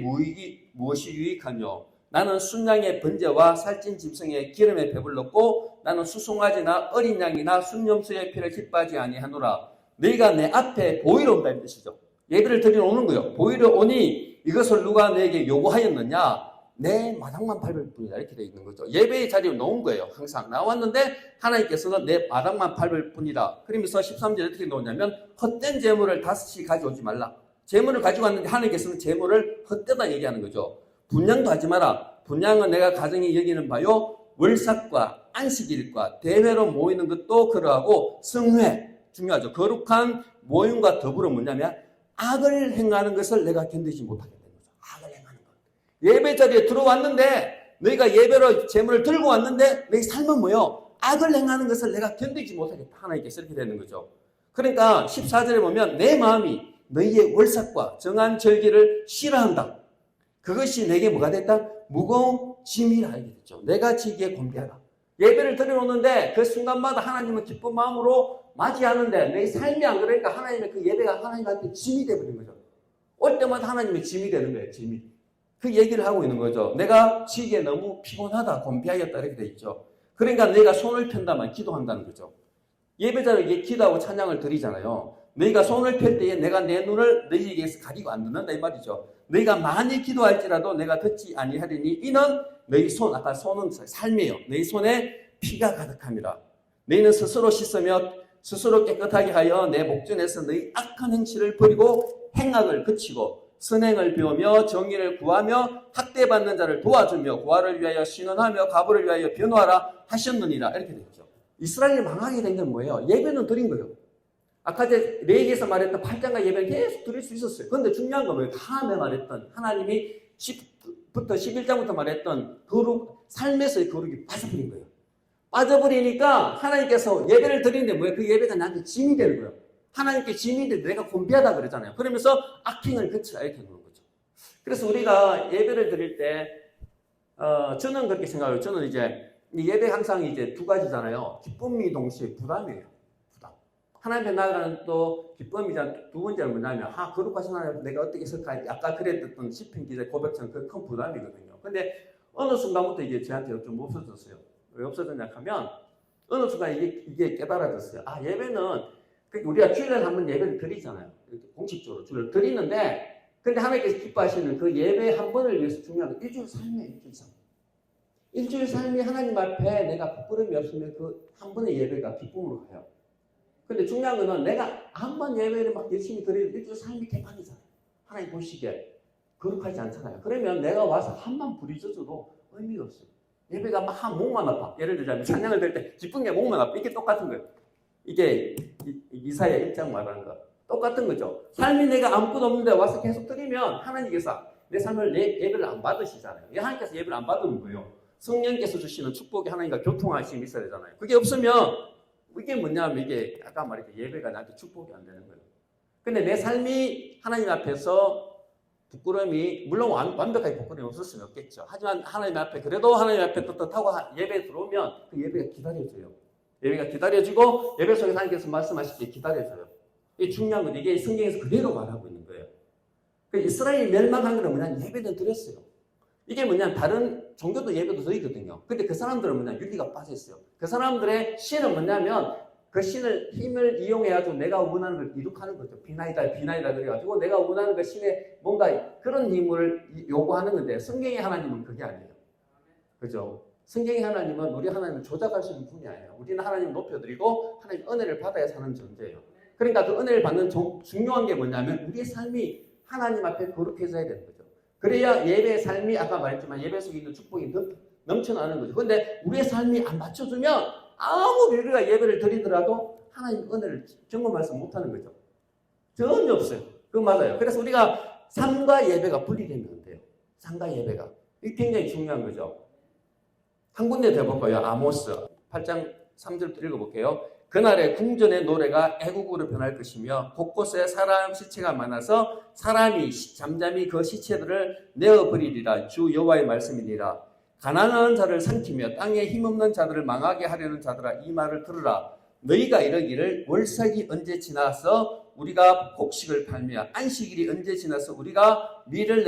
무엇이 유익하며 나는 순양의 번제와 살찐 짐승의 기름에 배불렀고 나는 수송아지나 어린 양이나 순염소의 피를 기뻐하지 아니하노라. 너희가 내 앞에 보이러 온다는 뜻이죠. 예배를 드리러 오는 거예요. 보이러 오니 이것을 누가 너에게 요구하였느냐? 내 마당만 밟을 뿐이다. 이렇게 되어 있는 거죠. 예배의 자리에 놓은 거예요. 항상 나왔는데 하나님께서는 내 마당만 밟을 뿐이다. 그러면서 13절에 어떻게 놓냐면 헛된 재물을 다시 가져오지 말라. 재물을 가지고 왔는데 하나님께서는 재물을 헛되다 얘기하는 거죠. 분양도 하지 마라. 분양은 내가 가정이 여기는 바요. 월삭과 안식일과 대회로 모이는 것도 그러하고 성회 중요하죠. 거룩한 모임과 더불어 뭐냐면 악을 행하는 것을 내가 견디지 못하게 되는 거죠. 악을 행하는 것. 예배 자리에 들어왔는데 너희가 예배로 재물을 들고 왔는데 너희 삶은 뭐요? 악을 행하는 것을 내가 견디지 못하겠다. 하나님께서 이렇게 되는 거죠. 그러니까 14절에 보면 내 마음이 너희의 월삭과 정한 절기를 싫어한다. 그것이 내게 뭐가 됐다? 무거운 짐이라 알게 됐죠. 내가 지기에 곤비하다. 예배를 드려놓는데 그 순간마다 하나님은 기쁜 마음으로 맞이하는데 내 삶이 안 그러니까 하나님의 그 예배가 하나님한테 짐이 되버린 거죠. 올 때마다 하나님의 짐이 되는 거예요. 짐이. 그 얘기를 하고 있는 거죠. 내가 지기에 너무 피곤하다, 곤비하겠다 이렇게 돼 있죠. 그러니까 내가 손을 편다만 기도한다는 거죠. 예배자에게 기도하고 찬양을 드리잖아요. 너희가 손을 펼 때에 내가 내 눈을 너희에게서 가리고 안 듣는다 이 말이죠. 너희가 많이 기도할지라도 내가 듣지 아니하리니 이는 너희 손, 아까 손은 삶이에요. 너희 손에 피가 가득함이라. 너희는 스스로 씻으며 스스로 깨끗하게 하여 내 목전에서 너희 악한 행실을 버리고 행악을 그치고 선행을 배우며 정의를 구하며 학대받는 자를 도와주며 고아를 위하여 신원하며 과부를 위하여 변호하라 하셨느니라. 이렇게 되죠. 이스라엘이 망하게 된 건 뭐예요? 예배는 드린 거예요. 아까 레위기에서 말했던 8장과 예배는 계속 드릴 수 있었어요. 그런데 중요한 건 뭐예요? 다음에 말했던 하나님이 10부터 11장부터 말했던 거룩, 삶에서의 거룩이 빠져버린 거예요. 빠져버리니까 하나님께서 예배를 드리는데 뭐예요? 그 예배가 나한테 짐이 되는 거예요. 하나님께 짐이 되는데 내가 곤비하다 그러잖아요. 그러면서 악행을 그치라 이렇게 놓는 거죠. 그래서 우리가 예배를 드릴 때 저는 그렇게 생각해요. 저는 이제 예배 항상 이제 두 가지잖아요. 기쁨이 동시에 부담이에요. 부담. 하나님의 나라는 또 기쁨이자 두 번째는 뭐냐면 거룩하신 하나님 내가 어떻게 설까? 아까 그랬던 시편 기자 고백처럼 그 큰 부담이거든요. 근데 어느 순간부터 이게 저한테 좀 없어졌어요. 왜 없어졌냐 하면 어느 순간 이게 깨달아졌어요. 예배는 우리가 주일날 한번 예배를 드리잖아요. 이렇게 공식적으로 주일을 드리는데 근데 하나님께서 기뻐하시는 그 예배 한 번을 위해서 중요한 건 일주일 삶이에요. 일주일 삶. 일주일 삶이 하나님 앞에 내가 부끄러움이 없으면 그 한 번의 예배가 기쁨으로 가요. 근데 중요한 거는 내가 한 번 예배를 막 열심히 드리는 일주일 삶이 개판이잖아요. 하나님 보시기에 거룩하지 않잖아요. 그러면 내가 와서 한번 부리져줘도 의미가 없어요. 예배가 막 목만 아파. 예를 들자면 찬양을 들 때 기쁜 게 목만 아파. 이게 똑같은 거예요. 이게 이사야 1장 말하는 거. 똑같은 거죠. 삶이 내가 아무것도 없는데 와서 계속 드리면 하나님께서 내 삶을 예배를 안 받으시잖아요. 하나님께서 예배를 안 받는 거예요. 성령께서 주시는 축복이 하나님과 교통하심이 있어야 되잖아요. 그게 없으면 이게 뭐냐면 이게 아까 말했듯이 예배가 나한테 축복이 안 되는 거예요. 근데 내 삶이 하나님 앞에서 부끄러움이 물론 완벽하게 부끄러움이 없었으면 없겠죠. 하지만 하나님 앞에 그래도 하나님 앞에 떳떳하고 예배에 들어오면 그 예배가 기다려져요. 예배가 기다려지고 예배 속에서 하나님께서 말씀하실 때 기다려져요. 이게 중요한 건 이게 성경에서 그대로 말하고 있는 거예요. 이스라엘이 멸망한 건 뭐냐? 예배는 드렸어요. 이게 뭐냐? 다른 종교도 예배도 드리거든요. 근데 그 사람들은 뭐냐? 윤리가 빠져있어요. 그 사람들의 신은 뭐냐면 그 신을 힘을 이용해가지고 내가 원하는 걸 이룩하는 거죠. 비나이다 그래가지고 내가 원하는 그 신의 뭔가 그런 힘을 요구하는 건데 성경의 하나님은 그게 아니에요. 그죠? 성경의 하나님은 우리 하나님을 조작할 수 있는 분이 아니에요. 우리는 하나님을 높여드리고 하나님 은혜를 받아야 사는 존재예요. 그러니까 그 은혜를 받는 중요한 게 뭐냐면 우리의 삶이 하나님 앞에 거룩해져야 되는 거죠. 그래야 예배의 삶이 아까 말했지만 예배 속에 있는 축복이 넘쳐나는 거죠. 그런데 우리의 삶이 안 맞춰주면 아무리 우리가 예배를 드리더라도 하나님 은혜를 경험할 수 못하는 거죠. 전혀 없어요. 그거 맞아요. 그래서 우리가 삶과 예배가 분리되면 안 돼요. 삶과 예배가. 이게 굉장히 중요한 거죠. 한 군데 더 볼까요? 아모스 8장 3절부터 읽어볼게요. 그날에 궁전의 노래가 애국으로 변할 것이며 곳곳에 사람 시체가 많아서 사람이 잠잠히 그 시체들을 내어버리리라. 주 여호와의 말씀이니라. 가난한 자를 삼키며 땅에 힘없는 자들을 망하게 하려는 자들아 이 말을 들으라. 너희가 이러기를 월삭이 언제 지나서 우리가 곡식을 팔며 안식일이 언제 지나서 우리가 밀을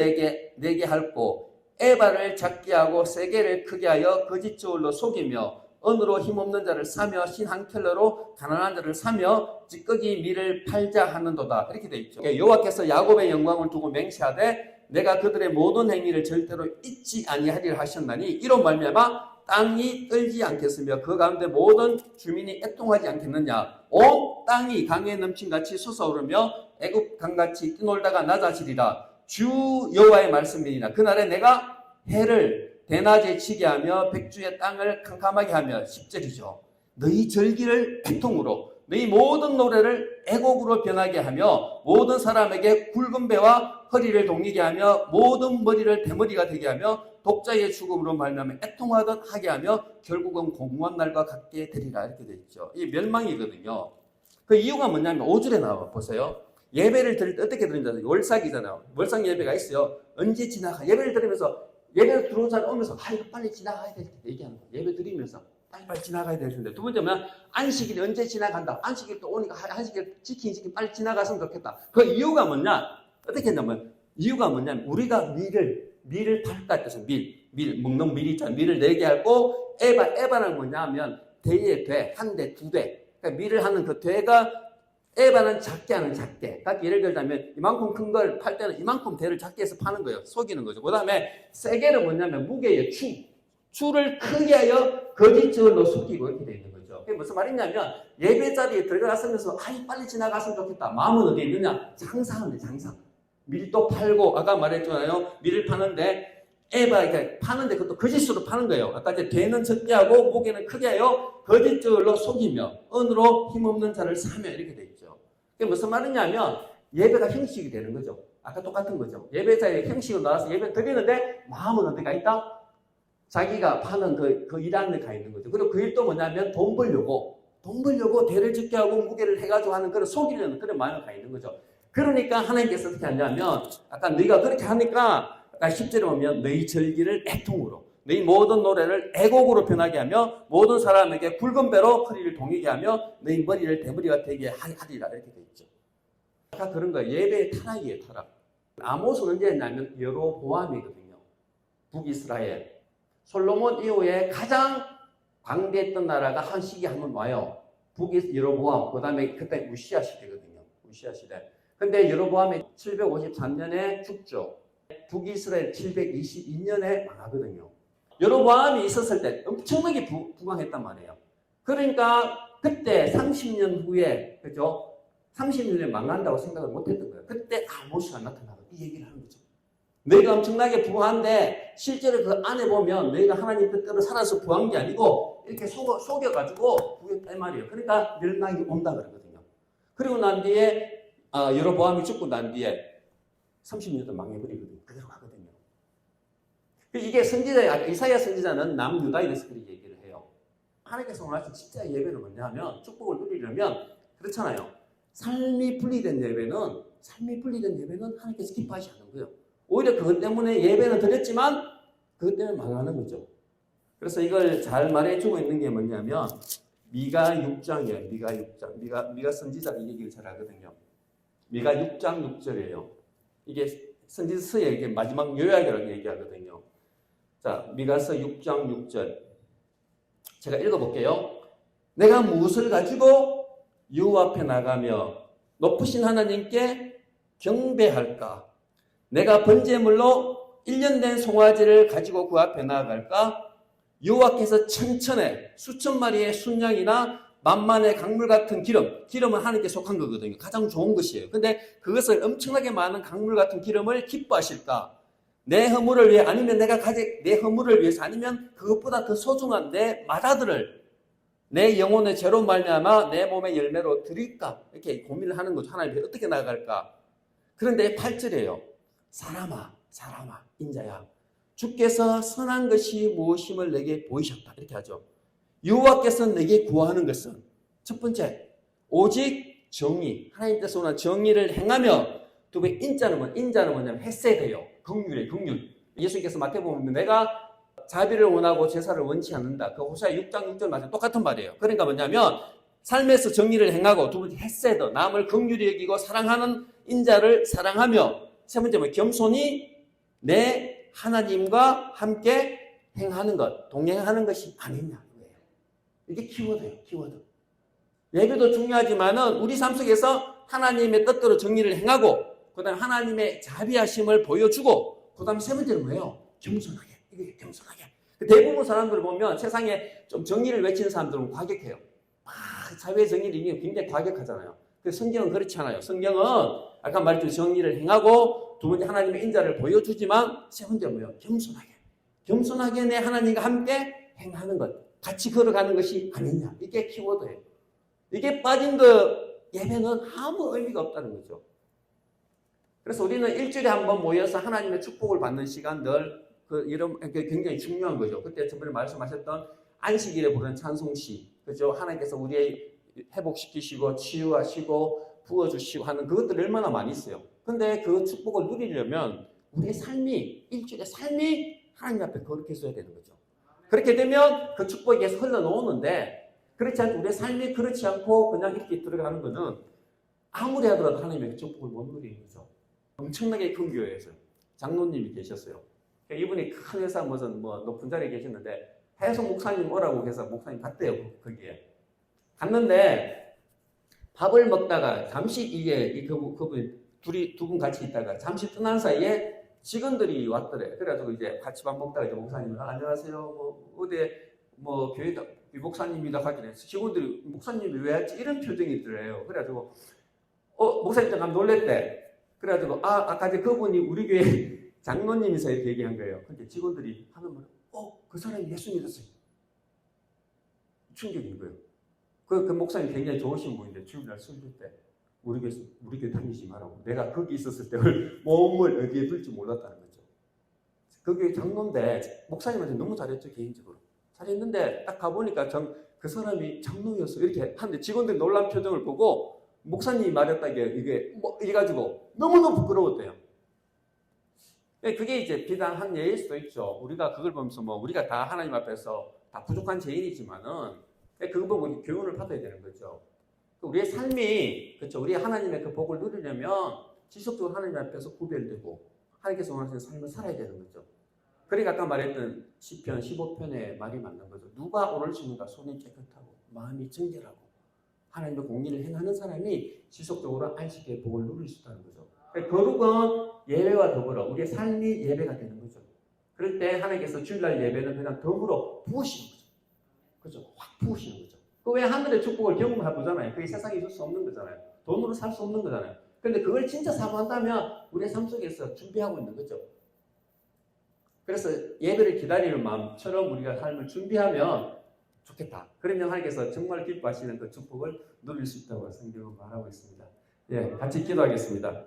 내게 할꼬 에바를 작게 하고 세게를 크게 하여 거짓 저울로 속이며 언으로 힘없는 자를 사며 신 한 켤레로 가난한 자를 사며 찌꺼기 밀을 팔자 하는도다. 이렇게 돼 있죠. 여호와께서 야곱의 영광을 두고 맹세하되 내가 그들의 모든 행위를 절대로 잊지 아니하리라 하셨나니 이로 말미암아 땅이 떨지 않겠으며 그 가운데 모든 주민이 애통하지 않겠느냐. 온 땅이 강에 넘친같이 솟아오르며 애굽 강같이 뛰놀다가 낮아지리라. 주 여호와의 말씀이니라. 그날에 내가 해를 대낮에 치게 하며 백주의 땅을 캄캄하게 하며 10절이죠. 너희 절기를 애통으로 너희 모든 노래를 애곡으로 변하게 하며 모든 사람에게 굵은 배와 허리를 동이게 하며 모든 머리를 대머리가 되게 하며 독자의 죽음으로 말미암아 애통하듯 하게 하며 결국은 공무원 날과 같게 되리라. 이렇게 되어 있죠. 이 멸망이거든요. 그 이유가 뭐냐면 5절에 나와 보세요. 예배를 드릴 때 어떻게 드린다고요? 월삭이잖아요. 월삭 예배가 있어요. 언제 지나가? 예배를 드리면서 예배 들어온 사람 오면서 이거 빨리 지나가야 될 때 얘기하는 거예요. 예배 드리면서 빨리 지나가야 될 텐데. 두 번째는 안식일이 언제 지나간다. 안식일 또 오니까 안식일 지키기 빨리 지나갔으면 좋겠다. 그 이유가 뭐냐? 어떻게 했냐면 이유가 뭐냐면 우리가 밀을 팔까 뜻은 먹는 밀이 있잖아요. 밀을 내게 하고 에바는 뭐냐면 대의 돼, 한 대, 두 대. 그러니까 밀을 하는 그 대가 에바는 작게 하는 작게. 딱 예를 들자면 이만큼 큰 걸 팔 때는 이만큼 대를 작게 해서 파는 거예요. 속이는 거죠. 그 다음에 세게는 뭐냐면 무게의 추를 크게 하여 거짓적으로 속이고 이렇게 되어 있는 거죠. 그게 무슨 말이냐면 예배 자리에 들어갔으면서 빨리 지나갔으면 좋겠다. 마음은 어디에 있느냐? 장사하는 장사. 밀도 팔고 아까 말했잖아요. 밀을 파는데 에바 파는데 그것도 거짓으로 파는 거예요. 아까 이제 대는 적게 하고 무게는 크게 하여 거짓적으로 속이며 언으로 힘없는 자를 사며 이렇게 돼 있죠. 그게 무슨 말이냐면 예배가 형식이 되는 거죠. 아까 똑같은 거죠. 예배자의 형식으로 나와서 예배 드리는데 마음은 어디가 있다? 자기가 파는 그 일하는 데 가 있는 거죠. 그리고 그 일도 뭐냐면 돈 벌려고 대를 적게 하고 무게를 해가지고 하는 그런 속이려는 그런 마음이 가 있는 거죠. 그러니까 하나님께서 어떻게 하냐면 아까 너희가 그렇게 하니까 아까 10절에 보면 너희 절기를 애통으로 너희 모든 노래를 애곡으로 변하게 하며 모든 사람에게 굵은 배로 허리를 동이게 하며 너희 머리를 대머리가 되게 하리라 이렇게 돼 있죠. 아까 그런 거예요. 예배의 타락이에요. 타락. 아모스는 언제 했냐면 여로보암이거든요. 북이스라엘. 솔로몬 이후에 가장 광대했던 나라가 한 시기 한번 와요. 여로보암. 그 다음에 그때 우시아 시대거든요. 우시아 시대. 근데 여로보암이 753년에 죽죠. 북이스라엘 722년에 망하거든요. 여로보암이 있었을 때 엄청나게 부강했단 말이에요. 그러니까 그때 30년 후에 그죠? 30년에 망한다고 생각을 못했던 거예요. 그때 아모스가 나타나고 이 얘기를 하는 거죠. 너희가 엄청나게 부한데 실제로 그 안에 보면 너희가 하나님 뜻대로 살아서 부한 게 아니고 이렇게 속여가지고 부했단 말이에요. 그러니까 멸망이 온다 그러거든요. 그리고 난 뒤에 여로보암이 죽고 난 뒤에 30년 동안 망해버리거든요. 그대로 가거든요. 이게 선지자, 이사야 선지자는 남유다에 대해서 그렇게 얘기를 해요. 하나님께서 원하시는 진짜 예배는 뭐냐 하면 축복을 누리려면 그렇잖아요. 삶이 분리된 예배는 하나님께서 기뻐하지 않는 거예요. 오히려 그것 때문에 예배는 드렸지만 그것 때문에 망하는 거죠. 그래서 이걸 잘 말해주고 있는 게 뭐냐면 미가 6장이에요. 미가 6장. 미가 선지자가 이 얘기를 잘 하거든요. 미가 6장 6절이에요. 이게 선지서의 이게 마지막 요약이라고 얘기하거든요. 자, 미가서 6장 6절. 제가 읽어볼게요. 내가 무엇을 가지고 여호와 앞에 나가며 높으신 하나님께 경배할까? 내가 번제물로 1년 된 송아지를 가지고 그 앞에 나아갈까? 여호와께서 천천에 수천 마리의 순양이나 만만의 강물 같은 기름은 하나님께 속한 거거든요. 가장 좋은 것이에요. 근데 그것을 엄청나게 많은 강물 같은 기름을 기뻐하실까? 내 허물을 위해 아니면 내가 가진 내 허물을 위해서 아니면 그것보다 더 소중한 내 맏아들을 내 영혼의 죄로 말미암아 내 몸의 열매로 드릴까? 이렇게 고민을 하는 거죠. 하나님께 어떻게 나아갈까? 그런데 8절이에요. 사람아 인자야 주께서 선한 것이 무엇임을 내게 보이셨다. 이렇게 하죠. 여호와께서 내게 구하는 것은 첫 번째 오직 정의, 하나님께서 원하는 정의를 행하며 두 번째 인자는 뭐냐면 헤세드예요. 긍휼이에요. 긍휼. 예수님께서 마태복음 보면 내가 자비를 원하고 제사를 원치 않는다. 그 호세아 6장 6절 말씀 똑같은 말이에요. 그러니까 뭐냐면 삶에서 정의를 행하고 두 번째 헤세드, 남을 긍휼히 여기고 사랑하는 인자를 사랑하며 세 번째 겸손히 내 하나님과 함께 행하는 것, 동행하는 것이 아니냐. 이게 키워드예요. 키워드. 예배도 중요하지만은 우리 삶 속에서 하나님의 뜻대로 정의를 행하고 그다음에 하나님의 자비하심을 보여주고 그다음에 세 번째는 뭐예요? 겸손하게. 이게 겸손하게. 대부분 사람들을 보면 세상에 좀 정의를 외치는 사람들은 과격해요. 사회의 정의를 굉장히 과격하잖아요. 근데 성경은 그렇지 않아요. 성경은 아까 말했던 정의를 행하고 두 번째 하나님의 인자를 보여주지만 세 번째 뭐예요? 겸손하게. 겸손하게 내 하나님과 함께 행하는 것. 같이 걸어가는 것이 아니냐. 이게 키워드예요. 이게 빠진 예배는 아무 의미가 없다는 거죠. 그래서 우리는 일주일에 한 번 모여서 하나님의 축복을 받는 시간들, 굉장히 중요한 거죠. 그때 저번에 말씀하셨던 안식일에 부르는 찬송시, 그죠? 하나님께서 우리 회복시키시고, 치유하시고, 부어주시고 하는 그것들이 얼마나 많이 있어요. 근데 그 축복을 누리려면 우리의 삶이, 일주일의 삶이 하나님 앞에 거룩해 있어야 되는 거죠. 그렇게 되면 그 축복이 계속 흘러나오는데 그렇지 않고 우리의 삶이 그렇지 않고 그냥 이렇게 들어가는 거는 아무리 하더라도 하나님의 그 축복을 못 누리는 거죠. 엄청나게 큰 교회에서 장로님이 계셨어요. 이분이 큰 회사 무슨 높은 자리에 계셨는데 해성 목사님 오라고 해서 목사님 갔대요. 거기에 갔는데 밥을 먹다가 잠시 그분 두 분 같이 있다가 잠시 떠난 사이에 직원들이 왔더래. 그래가지고 이제 같이 밥 먹다가 이제 목사님이 안녕하세요. 어디 교회 목사님이다 하길래 직원들이 목사님이 왜 왔지? 이런 표정이 있더래요. 그래가지고 목사님 잠깐 놀랬대. 그래가지고 아까 이제 그분이 우리 교회 장로님이서 이렇게 얘기한 거예요. 근데 직원들이 하는 말, 그 사람이 예수 믿었어요. 충격인 거예요. 그 목사님 굉장히 좋으신 분인데 주일날 설교 때 우리 교회 다니지 말라고. 내가 거기 있었을 때 몸을 어디에 둘지 몰랐다는 거죠. 거기 장로인데 목사님한테 너무 잘했죠. 개인적으로 잘했는데 딱 가보니까 그 사람이 장로였어. 이렇게 하는데 직원들이 놀란 표정을 보고 목사님이 말했다게 이게 이래가지고 너무너무 부끄러웠대요. 그게 이제 비단 한 예일 수도 있죠. 우리가 그걸 보면서 우리가 다 하나님 앞에서 다 부족한 죄인이지만은 그거 보고 우리 교훈을 받아야 되는 거죠. 우리의 삶이, 그렇죠. 우리 하나님의 그 복을 누리려면 지속적으로 하나님 앞에서 구별되고 하나님께서 원하시는 삶을 살아야 되는 거죠. 그러니까 아까 말했던 시편 15편의 말이 맞는 거죠. 누가 오를 수 있는가? 손이 깨끗하고 마음이 정결하고 하나님의 공의를 행하는 사람이 지속적으로 안식의 복을 누릴 수 있다는 거죠. 거룩은 예배와 더불어 우리의 삶이 예배가 되는 거죠. 그럴 때 하나님께서 주일날 예배는 그냥 덤으로 부으시는 거죠. 그렇죠? 확 부으시는 거죠. 그 왜 하늘의 축복을 경험해 보잖아요. 그게 세상에 있을 수 없는 거잖아요. 돈으로 살 수 없는 거잖아요. 그런데 그걸 진짜 사모한다면 우리의 삶 속에서 준비하고 있는 거죠. 그래서 예배를 기다리는 마음처럼 우리가 삶을 준비하면 좋겠다. 그러면 하나님께서 정말 기뻐하시는 그 축복을 누릴 수 있다고 성경은 말하고 있습니다. 같이 기도하겠습니다.